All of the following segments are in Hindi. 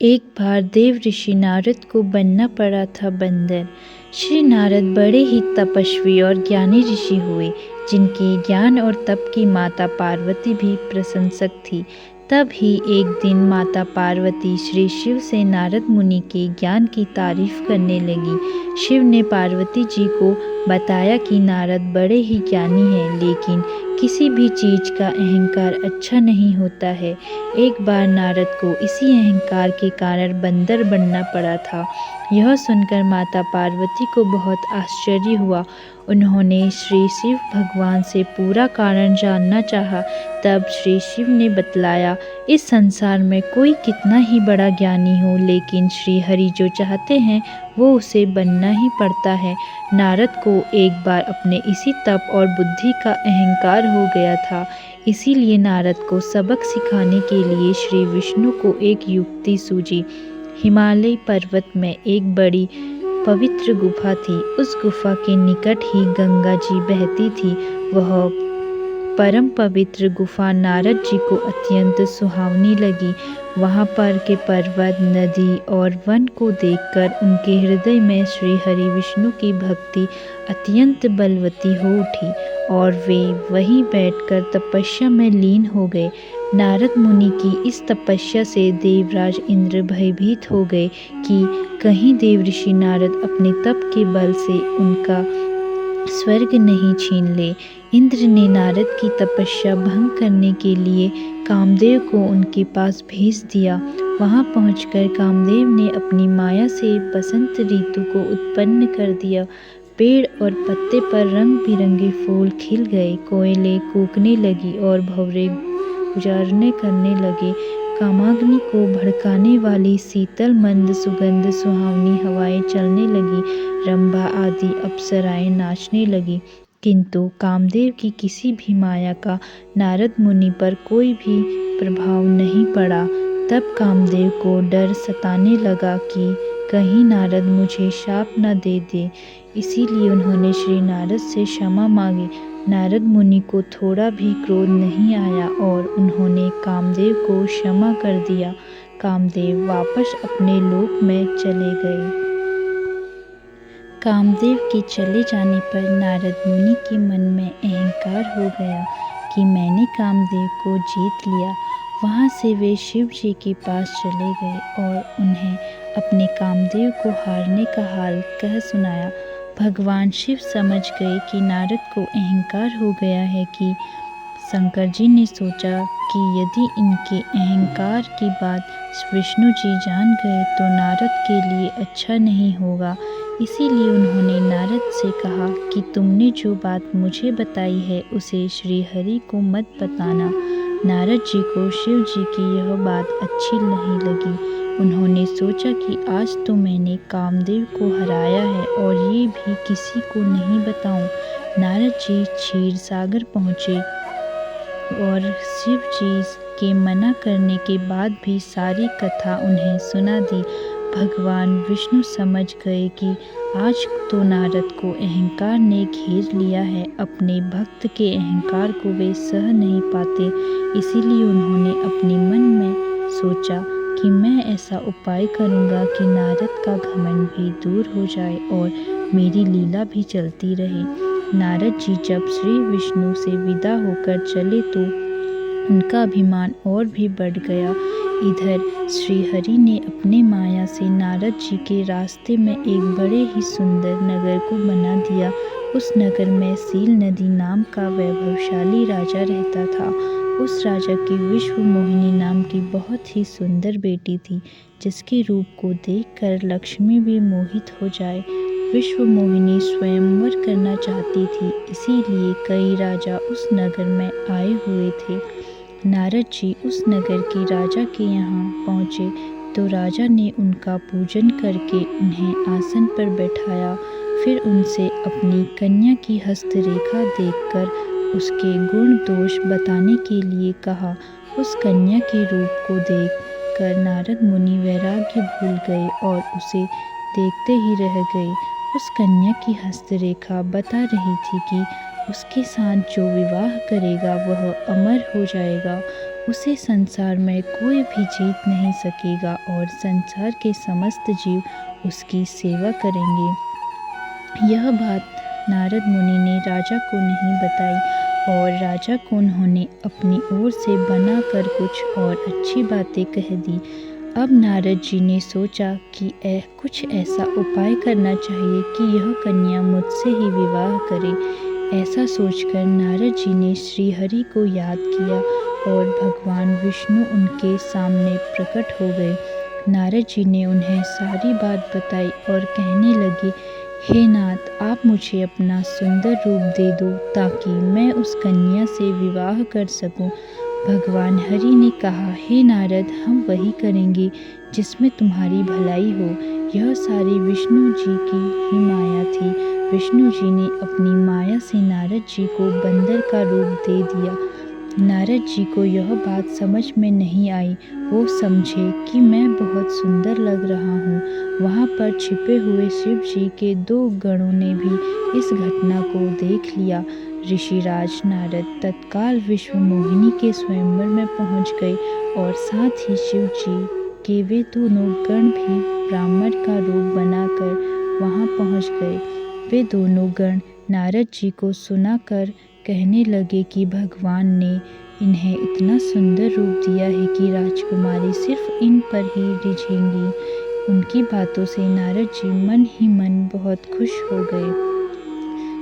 एक बार देव ऋषि नारद को बनना पड़ा था बंदर। श्री नारद बड़े ही तपस्वी और ज्ञानी ऋषि हुए, जिनके ज्ञान और तप की माता पार्वती भी प्रशंसक थी। तब ही एक दिन माता पार्वती श्री शिव से नारद मुनि के ज्ञान की तारीफ करने लगी। शिव ने पार्वती जी को बताया कि नारद बड़े ही ज्ञानी हैं, लेकिन किसी भी चीज़ का अहंकार अच्छा नहीं होता है। एक बार नारद को इसी अहंकार के कारण बंदर बनना पड़ा था। यह सुनकर माता पार्वती को बहुत आश्चर्य हुआ। उन्होंने श्री शिव भगवान से पूरा कारण जानना चाहा। तब श्री शिव ने बतलाया, इस संसार में कोई कितना ही बड़ा ज्ञानी हो, लेकिन श्री हरि जो चाहते हैं वो उसे बनना ही पड़ता है। नारद को एक बार अपने इसी तप और बुद्धि का अहंकार हो गया था। इसीलिए नारद को सबक सिखाने के लिए श्री विष्णु को एक युक्ति सूझी। हिमालय पर्वत में एक बड़ी पवित्र गुफा थी। उस गुफा के निकट ही गंगा जी बहती थी। वह परम पवित्र गुफा नारद जी को अत्यंत सुहावनी लगी। वहाँ पर के पर्वत, नदी और वन को देखकर उनके हृदय में श्री हरि विष्णु की भक्ति अत्यंत बलवती हो उठी और वे वहीं बैठकर तपस्या में लीन हो गए। नारद मुनि की इस तपस्या से देवराज इंद्र भयभीत हो गए कि कहीं देव ऋषि नारद अपने तप के बल से उनका स्वर्ग नहीं छीन ले। इंद्र ने नारद की तपस्या भंग करने के लिए कामदेव को उनके पास भेज दिया। वहां पहुंचकर कामदेव ने अपनी माया से बसंत ऋतु को उत्पन्न कर दिया। पेड़ और पत्ते पर रंग बिरंगे फूल खिल गए, कोयलें कूकने लगी और भंवरे गुजारने करने लगे। कामाग्नि को भड़काने वाली शीतल मंद सुगंध सुहावनी हवाएं चलने लगी। रंभा आदि अप्सराएं नाचने लगी, किंतु कामदेव की किसी भी माया का नारद मुनि पर कोई भी प्रभाव नहीं पड़ा। तब कामदेव को डर सताने लगा कि कहीं नारद मुझे शाप न दे दे। इसीलिए उन्होंने श्री नारद से क्षमा मांगी। नारद मुनि को थोड़ा भी क्रोध नहीं आया और उन्होंने कामदेव को क्षमा कर दिया। कामदेव वापस अपने लोक में चले गए। कामदेव के चले जाने पर नारद मुनि के मन में अहंकार हो गया कि मैंने कामदेव को जीत लिया। वहाँ से वे शिव जी के पास चले गए और उन्हें अपने कामदेव को हारने का हाल कह सुनाया। भगवान शिव समझ गए कि नारद को अहंकार हो गया है कि शंकर जी ने सोचा कि यदि इनके अहंकार की बात विष्णु जी जान गए तो नारद के लिए अच्छा नहीं होगा। इसीलिए उन्होंने नारद से कहा कि तुमने जो बात मुझे बताई है उसे श्री हरि को मत बताना। नारद जी को शिव जी की यह बात अच्छी नहीं लगी। उन्होंने सोचा कि आज तो मैंने कामदेव को हराया है और ये भी किसी को नहीं बताऊं। नारद जी क्षीर सागर पहुँचे और शिव जी के मना करने के बाद भी सारी कथा उन्हें सुना दी। भगवान विष्णु समझ गए कि आज तो नारद को अहंकार ने घेर लिया है। अपने भक्त के अहंकार को वे सह नहीं पाते। इसीलिए उन्होंने अपने मन में सोचा कि मैं ऐसा उपाय करूँगा कि नारद का घमंड भी दूर हो जाए और मेरी लीला भी चलती रहे। नारद जी जब श्री विष्णु से विदा होकर चले तो उनका अभिमान और भी बढ़ गया। इधर श्री हरि ने अपने माया से नारद जी के रास्ते में एक बड़े ही सुंदर नगर को बना दिया। उस नगर में सील नदी नाम का वैभवशाली राजा रहता था। उस राजा की विश्व मोहिनी नाम की बहुत ही सुंदर बेटी थी, जिसके रूप को देखकर लक्ष्मी भी मोहित हो जाए। विश्व मोहिनी स्वयंवर करना चाहती थी, इसीलिए कई राजा उस नगर में आए हुए थे। नारद जी उस नगर के राजा के यहाँ पहुँचे तो राजा ने उनका पूजन करके उन्हें आसन पर बैठाया। फिर उनसे अपनी कन्या की हस्तरेखा देखकर उसके गुण दोष बताने के लिए कहा। उस कन्या के रूप को देखकर नारद मुनि वैराग्य भूल गए और उसे देखते ही रह गए। उस कन्या की हस्तरेखा बता रही थी कि उसके साथ जो विवाह करेगा वह अमर हो जाएगा। उसे संसार में कोई भी जीत नहीं सकेगा और संसार के समस्त जीव उसकी सेवा करेंगे। यह बात नारद मुनि ने राजा को नहीं बताई और राजा को उन्होंने अपनी ओर से बनाकर कुछ और अच्छी बातें कह दी। अब नारद जी ने सोचा कि कुछ ऐसा उपाय करना चाहिए कि यह कन्या मुझसे ही विवाह करे। ऐसा सोचकर नारद जी ने श्री हरि को याद किया और भगवान विष्णु उनके सामने प्रकट हो गए। नारद जी ने उन्हें सारी बात बताई और कहने लगे, हे नाथ, आप मुझे अपना सुंदर रूप दे दो ताकि मैं उस कन्या से विवाह कर सकूं। भगवान हरि ने कहा, हे नारद, हम वही करेंगे जिसमें तुम्हारी भलाई हो। यह सारी विष्णु जी की ही माया थी। विष्णु जी ने अपनी माया से नारद जी को बंदर का रूप दे दिया। नारद जी को यह बात समझ में नहीं आई। वो समझे कि मैं बहुत सुंदर लग रहा हूँ। वहाँ पर छिपे हुए शिव जी के 2 गणों ने भी इस घटना को देख लिया। ऋषिराज नारद तत्काल विश्व मोहिनी के स्वयंवर में पहुँच गए और साथ ही शिव जी के वे दोनों गण भी ब्राह्मण का रूप बनाकर वहाँ पहुँच गए। वे दोनों गण नारद जी को सुनाकर कहने लगे कि भगवान ने इन्हें इतना सुंदर रूप दिया है कि राजकुमारी सिर्फ इन पर ही रिझेंगी। उनकी बातों से नारद जी मन ही मन बहुत खुश हो गए।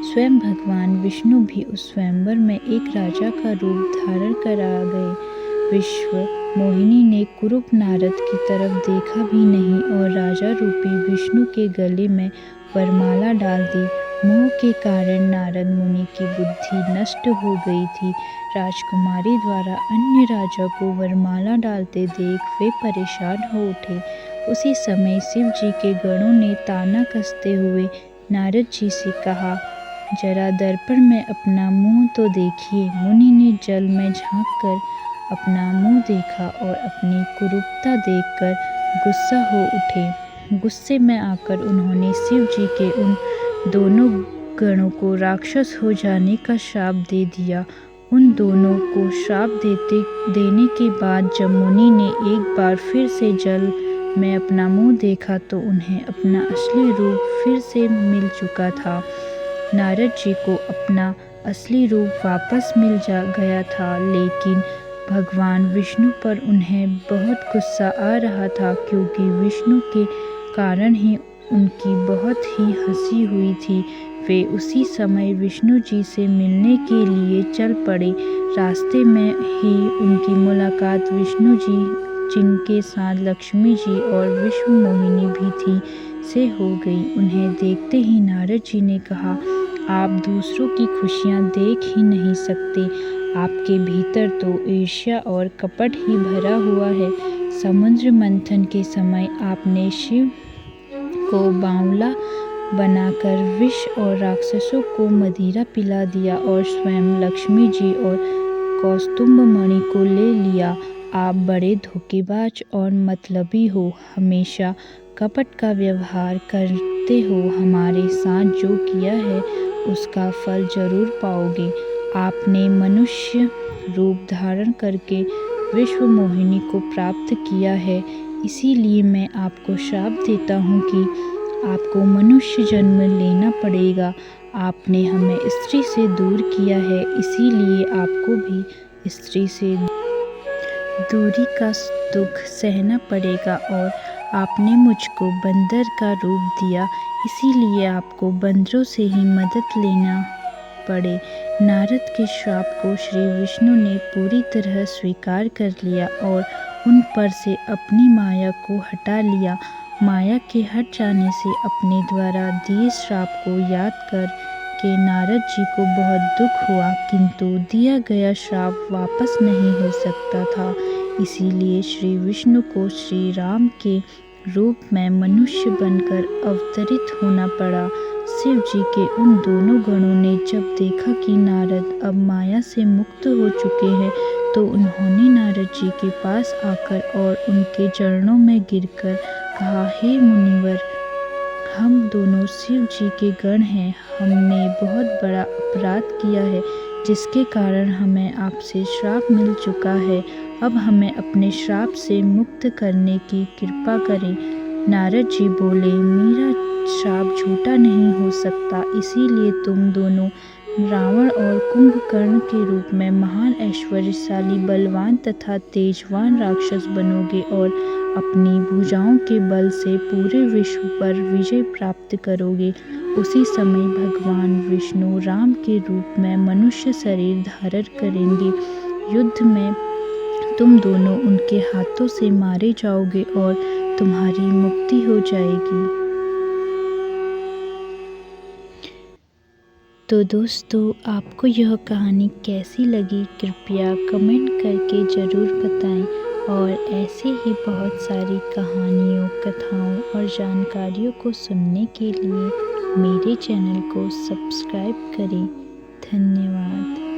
स्वयं भगवान विष्णु भी उस स्वयंवर में एक राजा का रूप धारण कर आ गए। विश्व मोहिनी ने कुरूप नारद की तरफ देखा भी नहीं और राजा रूपी विष्णु के गले में वरमाला डाल दी। मोह के कारण नारद मुनि की बुद्धि नष्ट हो गई थी। राजकुमारी द्वारा अन्य राजा को वरमाला डालते देख वे परेशान हो उठे। उसी समय शिव जी के गणों ने ताना कसते हुए नारद जी से कहा, जरा दर्पण में अपना मुंह तो देखिए। मुनि ने जल में झांककर अपना मुंह देखा और अपनी कुरूपता देखकर गुस्सा हो उठे। गुस्से में आकर उन्होंने शिव जी के उन दोनों गणों को राक्षस हो जाने का श्राप दे दिया। उन दोनों को श्राप देने के बाद जब मुनि ने एक बार फिर से जल में अपना मुंह देखा तो उन्हें अपना असली रूप फिर से मिल चुका था। नारद जी को अपना असली रूप वापस मिल गया था, लेकिन भगवान विष्णु पर उन्हें बहुत गुस्सा आ रहा था क्योंकि विष्णु के कारण ही उनकी बहुत ही हंसी हुई थी। वे उसी समय विष्णु जी से मिलने के लिए चल पड़े। रास्ते में ही उनकी मुलाकात विष्णु जी, जिनके साथ लक्ष्मी जी और विश्व मोहिनी भी थी, से हो गई। उन्हें देखते ही नारद जी ने कहा, आप दूसरों की खुशियाँ देख ही नहीं सकते। आपके भीतर तो ईर्ष्या और कपट ही भरा हुआ है। समुद्र मंथन के समय आपने शिव को बावला बनाकर विष और राक्षसों को मदिरा पिला दिया और स्वयं लक्ष्मी जी और कौस्तुभ मणि को ले लिया। आप बड़े धोखेबाज और मतलबी हो, हमेशा कपट का व्यवहार करते हो। हमारे साथ जो किया है उसका फल जरूर पाओगे। आपने मनुष्य रूप धारण करके विश्व मोहिनी को प्राप्त किया है, इसीलिए मैं आपको श्राप देता हूँ कि आपको मनुष्य जन्म लेना पड़ेगा। आपने हमें स्त्री से दूर किया है, इसीलिए आपको भी स्त्री से दूरी का दुख सहना पड़ेगा। और आपने मुझको बंदर का रूप दिया, इसीलिए आपको बंदरों से ही मदद लेना पड़े। नारद के श्राप को श्री विष्णु ने पूरी तरह स्वीकार कर लिया और उन पर से अपनी माया को हटा लिया। माया के हट जाने से अपने द्वारा दिए श्राप को याद कर के नारद जी को बहुत दुख हुआ, किंतु दिया गया श्राप वापस नहीं हो सकता था। इसीलिए श्री विष्णु को श्री राम के रूप में मनुष्य बनकर अवतरित होना पड़ा। शिव जी के उन दोनों गणों ने जब देखा कि नारद अब माया से मुक्त हो चुके हैं, तो उन्होंने नारद जी के पास आकर और उनके चरणों में गिरकर कहा, हे मुनिवर, हम दोनों शिव जी के गण हैं। हमने बहुत बड़ा अपराध किया है। जिसके कारण हमें आपसे श्राप मिल चुका है। अब हमें अपने श्राप से मुक्त करने की कृपा करें। नारद जी बोले, मेरा श्राप झूठा नहीं हो सकता, इसीलिए तुम दोनों रावण और कुंभकर्ण के रूप में महान ऐश्वर्यशाली, बलवान तथा तेजवान राक्षस बनोगे और अपनी भुजाओं के बल से पूरे विश्व पर विजय प्राप्त करोगे। उसी समय भगवान विष्णु राम के रूप में मनुष्य शरीर धारण करेंगे। युद्ध में तुम दोनों उनके हाथों से मारे जाओगे और तुम्हारी मुक्ति हो जाएगी। तो दोस्तों, आपको यह कहानी कैसी लगी कृपया कमेंट करके ज़रूर बताएं और ऐसे ही बहुत सारी कहानियों, कथाओं और जानकारियों को सुनने के लिए मेरे चैनल को सब्सक्राइब करें। धन्यवाद।